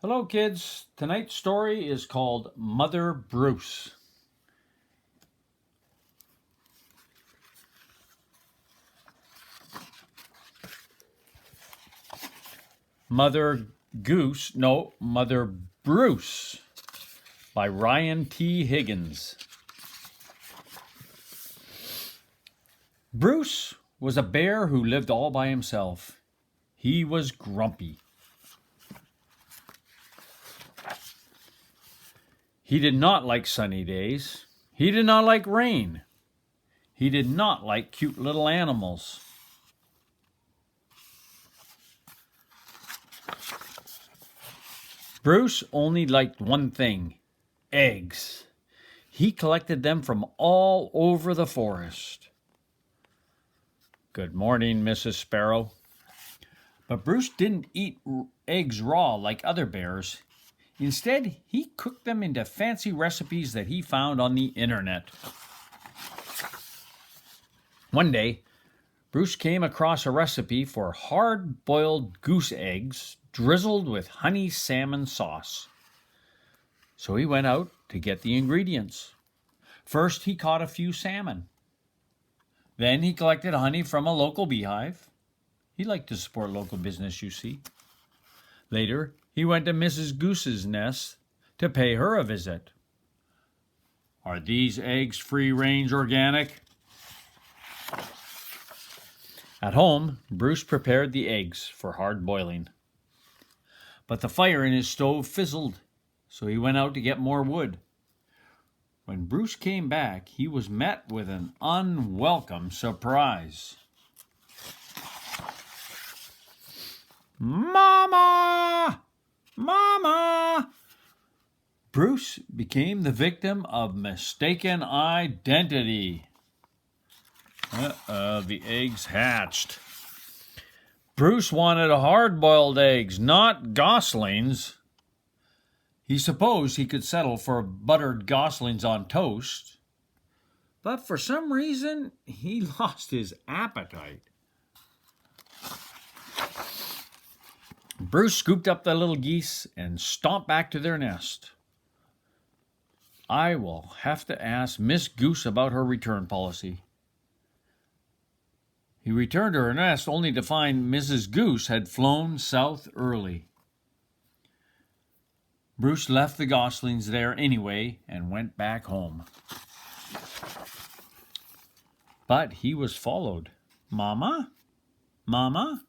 Hello kids, tonight's story is called Mother Bruce. Mother Bruce by Ryan T. Higgins. Bruce was a bear who lived all by himself. He was grumpy. He did not like sunny days. He did not like rain. He did not like cute little animals. Bruce only liked one thing: eggs. He collected them from all over the forest. Good morning, Mrs. Sparrow. But Bruce didn't eat eggs raw like other bears. Instead, he cooked them into fancy recipes that he found on the internet. One day, Bruce came across a recipe for hard-boiled goose eggs drizzled with honey salmon sauce. So he went out to get the ingredients. First, he caught a few salmon. Then he collected honey from a local beehive. He liked to support local business, you see. Later, he went to Mrs. Goose's nest to pay her a visit. Are these eggs free-range organic? At home, Bruce prepared the eggs for hard boiling. But the fire in his stove fizzled, so he went out to get more wood. When Bruce came back, he was met with an unwelcome surprise. Mama! Mama! Bruce became the victim of mistaken identity. The eggs hatched. Bruce wanted hard-boiled eggs, not goslings. He supposed he could settle for buttered goslings on toast, but for some reason, he lost his appetite. Bruce scooped up the little geese and stomped back to their nest. I will have to ask Miss Goose about her return policy. He returned to her nest only to find Mrs. Goose had flown south early. Bruce left the goslings there anyway and went back home. But he was followed. Mama? Mama?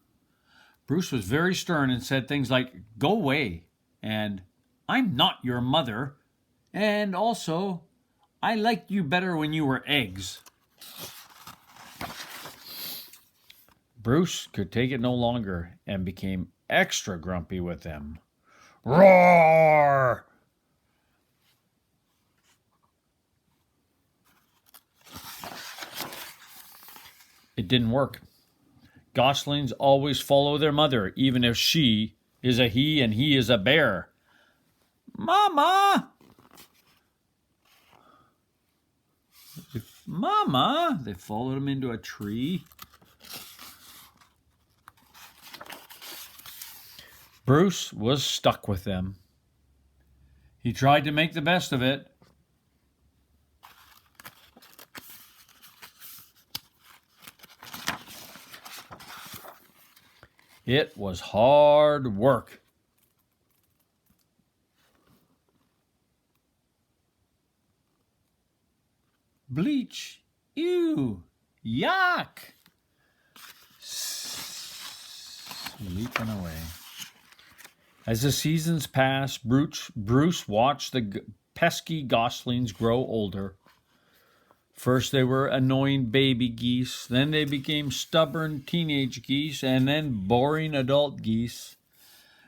Bruce was very stern and said things like, "Go away," and "I'm not your mother," and also, "I liked you better when you were eggs." Bruce could take it no longer and became extra grumpy with them. Roar! It didn't work. Goslings always follow their mother, even if she is a he and he is a bear. Mama! Mama! They followed him into a tree. Bruce was stuck with them. He tried to make the best of it. It was hard work. Bleach. Ew. Yuck. Sleeping away. As the seasons passed, Bruce watched the pesky goslings grow older. First they were annoying baby geese, then they became stubborn teenage geese, and then boring adult geese.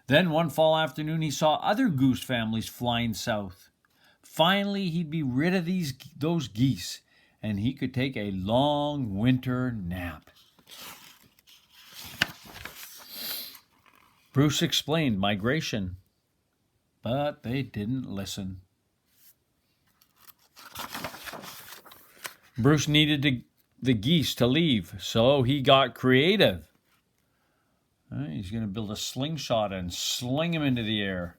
Then one fall afternoon he saw other goose families flying south. Finally he'd be rid of those geese, and he could take a long winter nap. Bruce explained migration, but they didn't listen. Bruce needed the geese to leave, so he got creative. He's going to build a slingshot and sling him into the air.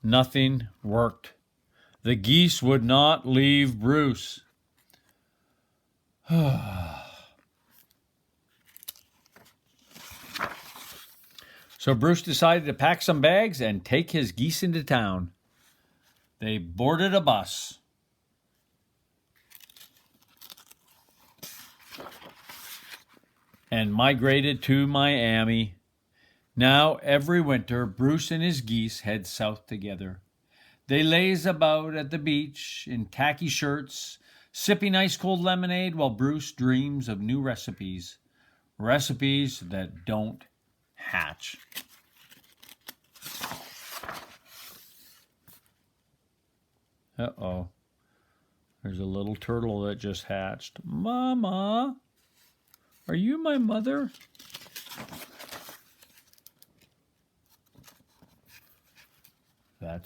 Nothing worked. The geese would not leave Bruce. So Bruce decided to pack some bags and take his geese into town. They boarded a bus. And migrated to Miami. Now, every winter, Bruce and his geese head south together. They laze about at the beach in tacky shirts, sipping ice-cold lemonade while Bruce dreams of new recipes. Recipes that don't hatch. Uh-oh. There's a little turtle that just hatched. Mama, are you my mother? That's